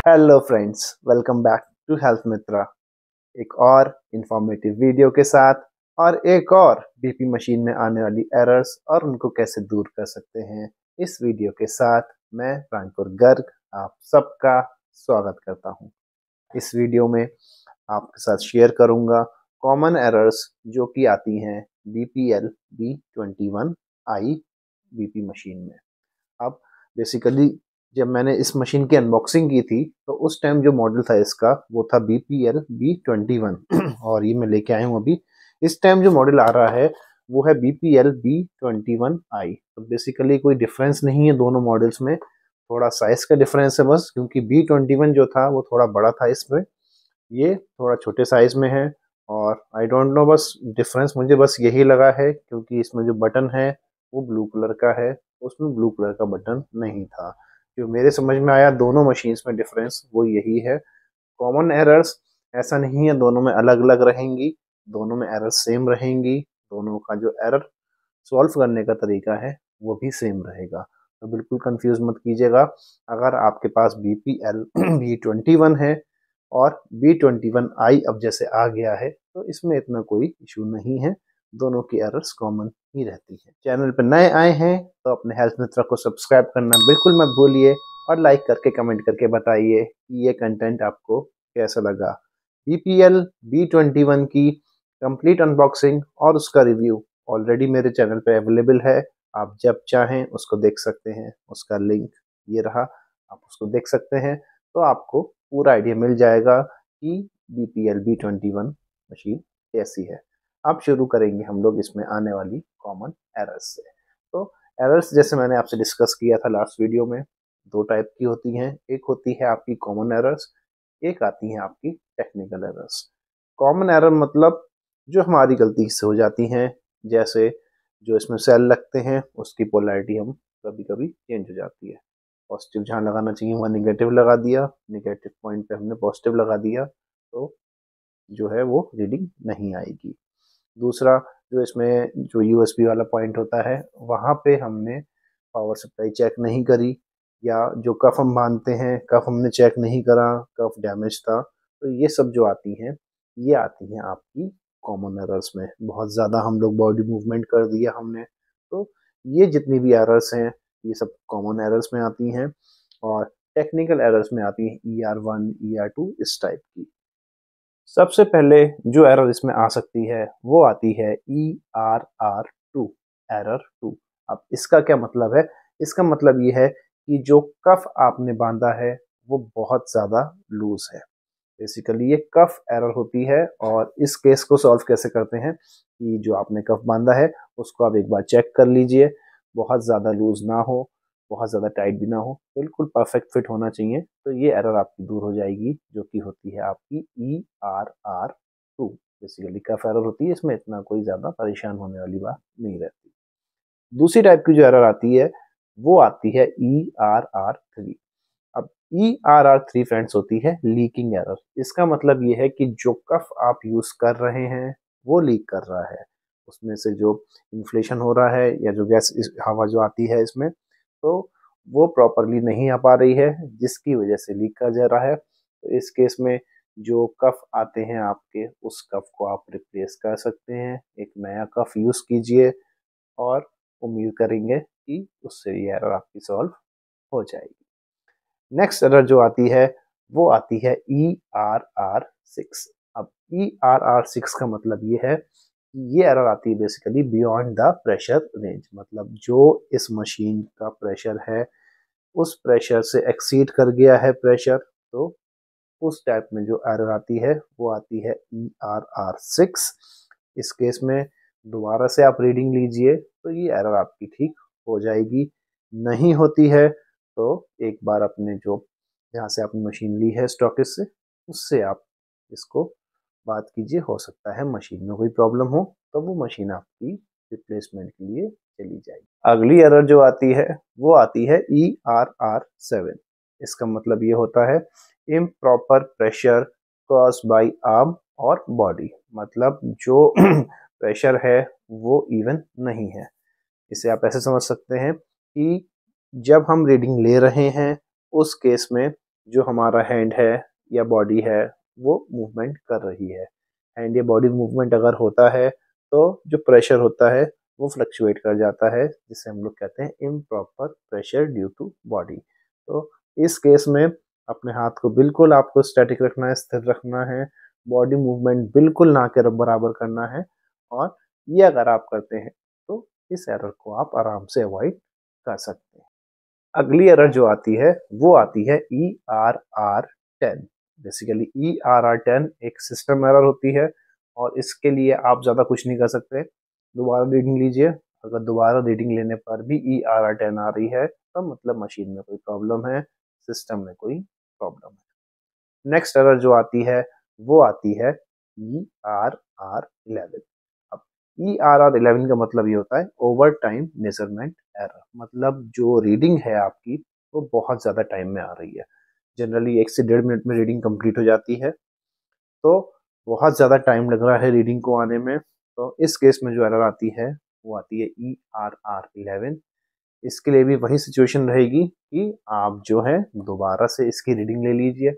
Hello friends, welcome back to health Mitra. एक और informative video के साथ और एक और बीपी मशीन में आने वाली एरर्स और उनको कैसे दूर कर सकते हैं, इस वीडियो के साथ मैं प्राणपुर गर्ग आप सबका स्वागत करता हूं। इस वीडियो में आपके साथ शेयर करूंगा कॉमन एरर्स जो कि आती हैं BPL B21i बीपी मशीन में। अब बेसिकली जब मैंने इस मशीन की अनबॉक्सिंग की थी तो उस टाइम जो मॉडल था इसका वो था BPL B21 और ये मैं लेके आया हूँ अभी। इस टाइम जो मॉडल आ रहा है वो है BPL B21i। तो बेसिकली कोई डिफरेंस नहीं है दोनों मॉडल्स में, थोड़ा साइज का डिफरेंस है बस, क्योंकि B21 जो था वो थोड़ा बड़ा था, इसमें ये थोड़ा छोटे साइज में है। और आई डोंट नो, बस डिफरेंस मुझे बस यही लगा है क्योंकि इसमें जो बटन है वो ब्लू कलर का है, उसमें ब्लू कलर का बटन नहीं था। जो मेरे समझ में आया दोनों मशीन्स में डिफरेंस वो यही है। कॉमन एरर्स ऐसा नहीं है दोनों में अलग अलग रहेंगी, दोनों में एरर सेम रहेंगी, दोनों का जो एरर सॉल्व करने का तरीका है वो भी सेम रहेगा। तो बिल्कुल कंफ्यूज मत कीजिएगा। अगर आपके पास BPL B21 है और B21i अब जैसे आ गया है तो इसमें इतना कोई इशू नहीं है, दोनों की एरर्स कॉमन ही रहती है। चैनल पर नए आए हैं तो अपने हेल्थ मित्रा को सब्सक्राइब करना बिल्कुल मत भूलिए और लाइक करके कमेंट करके बताइए कि ये कंटेंट आपको कैसा लगा। BPL B21 की कंप्लीट अनबॉक्सिंग और उसका रिव्यू ऑलरेडी मेरे चैनल पे अवेलेबल है, आप जब चाहें उसको देख सकते हैं। उसका लिंक ये रहा, आप उसको देख सकते हैं तो आपको पूरा आइडिया मिल जाएगा कि BPL B21 मशीन कैसी है। अब शुरू करेंगे हम लोग इसमें आने वाली कॉमन एरर्स से। तो एरर्स जैसे मैंने आपसे डिस्कस किया था लास्ट वीडियो में, दो टाइप की होती हैं। एक होती है आपकी कॉमन एरर्स, एक आती है आपकी टेक्निकल एरर्स। कॉमन एरर मतलब जो हमारी गलती से हो जाती हैं, जैसे जो इसमें सेल लगते हैं उसकी पोलैरिटी हम कभी कभी चेंज हो जाती है। पॉजिटिव जहाँ लगाना चाहिए वहाँ निगेटिव लगा दिया, निगेटिव पॉइंट पे हमने पॉजिटिव लगा दिया तो जो है वो रीडिंग नहीं आएगी। दूसरा, जो इसमें जो USB वाला पॉइंट होता है वहाँ पे हमने पावर सप्लाई चेक नहीं करी, या जो कफ हम बांधते हैं कफ हमने चेक नहीं करा, कफ डैमेज था, तो ये सब जो आती हैं ये आती हैं आपकी कॉमन एरर्स में। बहुत ज़्यादा हम लोग बॉडी मूवमेंट कर दिया हमने, तो ये जितनी भी एरर्स हैं ये सब कॉमन एरर्स में आती हैं। और टेक्निकल एरर्स में आती हैं ER1 ER2 इस टाइप की। सबसे पहले जो एरर इसमें आ सकती है वो आती है ERR2, एरर 2। अब इसका क्या मतलब है? इसका मतलब ये है कि जो कफ आपने बांधा है वो बहुत ज़्यादा लूज है। बेसिकली ये कफ एरर होती है। और इस केस को सॉल्व कैसे करते हैं कि जो आपने कफ बांधा है उसको आप एक बार चेक कर लीजिए, बहुत ज़्यादा लूज ना हो, बहुत ज़्यादा टाइट भी ना हो, बिल्कुल परफेक्ट फिट होना चाहिए, तो ये एरर आपकी दूर हो जाएगी, जो कि होती है आपकी ERR2। बेसिकली कफ एरर होती है, इसमें इतना कोई ज़्यादा परेशान होने वाली बात नहीं रहती। दूसरी टाइप की जो एरर आती है वो आती है ERR3। अब ERR3 फ्रेंड्स होती है लीकिंग एरर। इसका मतलब ये है कि जो कफ आप यूज कर रहे हैं वो लीक कर रहा है, उसमें से जो इन्फ्लेशन हो रहा है या जो गैस हवा जो आती है इसमें, तो वो प्रॉपरली नहीं आ पा रही है, जिसकी वजह से लीक कर जा रहा है। तो इस केस में जो कफ आते हैं आपके, उस कफ को आप रिप्लेस कर सकते हैं, एक नया कफ यूज कीजिए और उम्मीद करेंगे कि उससे ये एरर आपकी सॉल्व हो जाएगी। नेक्स्ट एरर जो आती है वो आती है ERR6। अब ERR6 का मतलब ये है कि ये एरर आती है basically beyond the pressure range. मतलब जो इस मशीन का प्रेशर है उस प्रेशर से एक्सीड कर गया है प्रेशर, तो उस टाइप में जो एरर आती है वो आती है ERR6। इस केस में दोबारा से आप रीडिंग लीजिए तो ये एरर आपकी ठीक हो जाएगी। नहीं होती है तो एक बार अपने जो जहाँ से आपने मशीन ली है स्टॉकिस्ट से, उससे आप इसको बात कीजिए, हो सकता है मशीन में कोई प्रॉब्लम हो तो वो मशीन आपकी रिप्लेसमेंट के लिए चली जाएगी। अगली एरर जो आती है वो आती है ERR7। इसका मतलब ये होता है improper pressure cause by arm और बॉडी। मतलब जो प्रेशर है वो इवन नहीं है। इसे आप ऐसे समझ सकते हैं कि जब हम रीडिंग ले रहे हैं उस केस में जो हमारा हैंड है या बॉडी है वो मूवमेंट कर रही है। हैंड या बॉडी मूवमेंट अगर होता है तो जो प्रेशर होता है वो फ्लक्चुएट कर जाता है, जिसे हम लोग कहते हैं improper pressure due to body. तो इस केस में अपने हाथ को बिल्कुल आपको स्टैटिक रखना है, स्थिर रखना है, बॉडी मूवमेंट बिल्कुल ना के बराबर करना है। और ये अगर आप करते हैं तो इस एरर को आप आराम से अवॉइड कर सकते हैं। अगली एरर जो आती है वो आती है ERR10। बेसिकली ERR10 एक सिस्टम एरर होती है और इसके लिए आप ज़्यादा कुछ नहीं कर सकते। दोबारा रीडिंग लीजिए, अगर दोबारा रीडिंग लेने पर भी ERR10 आ रही है तो मतलब मशीन में कोई प्रॉब्लम है, सिस्टम में कोई प्रॉब्लम है। नेक्स्ट एरर जो आती है वो आती है ERR11। अब ERR11 का मतलब ये होता है ओवर टाइम मेजरमेंट एरर। मतलब जो रीडिंग है आपकी वो बहुत ज़्यादा टाइम में आ रही है। जनरली 1 से 1.5 मिनट में रीडिंग कंप्लीट हो जाती है, तो बहुत ज़्यादा टाइम लग रहा है रीडिंग को आने में। तो इस केस में जो एरर आती है वो आती है ERR11। इसके लिए भी वही सिचुएशन रहेगी कि आप जो है दोबारा से इसकी रीडिंग ले लीजिए।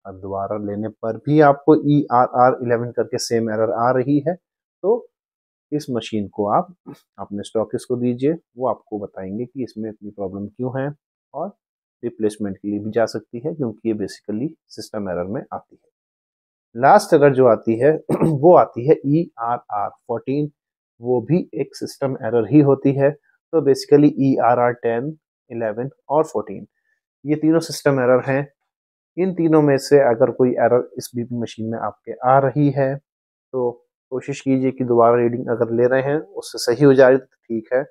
और दोबारा लेने पर भी आपको ERR11 करके सेम एरर आ रही है तो इस मशीन को आप अपने स्टॉकिस्ट को दीजिए, वो आपको बताएंगे कि इसमें इतनी प्रॉब्लम क्यों है और रिप्लेसमेंट के लिए भी जा सकती है, क्योंकि ये बेसिकली सिस्टम एरर में आती है। लास्ट एरर जो आती है वो आती है ERR14। वो भी एक सिस्टम एरर ही होती है। तो बेसिकली ERR10, 11 और 14 ये तीनों सिस्टम एरर हैं। इन तीनों में से अगर कोई एरर इस बीपी मशीन में आपके आ रही है तो कोशिश कीजिए कि दोबारा रीडिंग अगर ले रहे हैं उससे सही हो जाए तो ठीक है,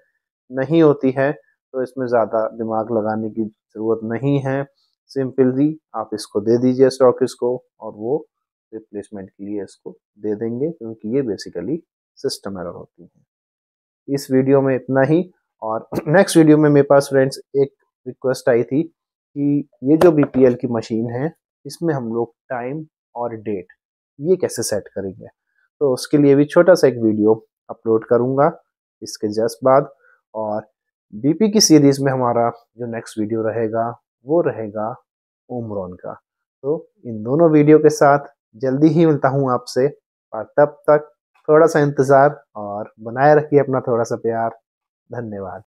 नहीं होती है तो इसमें ज़्यादा दिमाग लगाने की ज़रूरत नहीं है। सिंपली आप इसको दे दीजिए स्टॉकिस्ट को और वो रिप्लेसमेंट के लिए इसको दे देंगे, क्योंकि ये बेसिकली सिस्टम एरर होती है। इस वीडियो में इतना ही। और नेक्स्ट वीडियो में मेरे पास फ्रेंड्स एक रिक्वेस्ट आई थी कि ये जो BPL की मशीन है इसमें हम लोग टाइम और डेट ये कैसे सेट करेंगे। तो उसके लिए भी छोटा सा एक वीडियो अपलोड करूँगा इसके जस्ट बाद। और BP की सीरीज़ में हमारा जो नेक्स्ट वीडियो रहेगा वो रहेगा ओमरॉन का। तो इन दोनों वीडियो के साथ जल्दी ही मिलता हूँ आपसे, और तब तक थोड़ा सा इंतज़ार और बनाए रखिए अपना थोड़ा सा प्यार। धन्यवाद।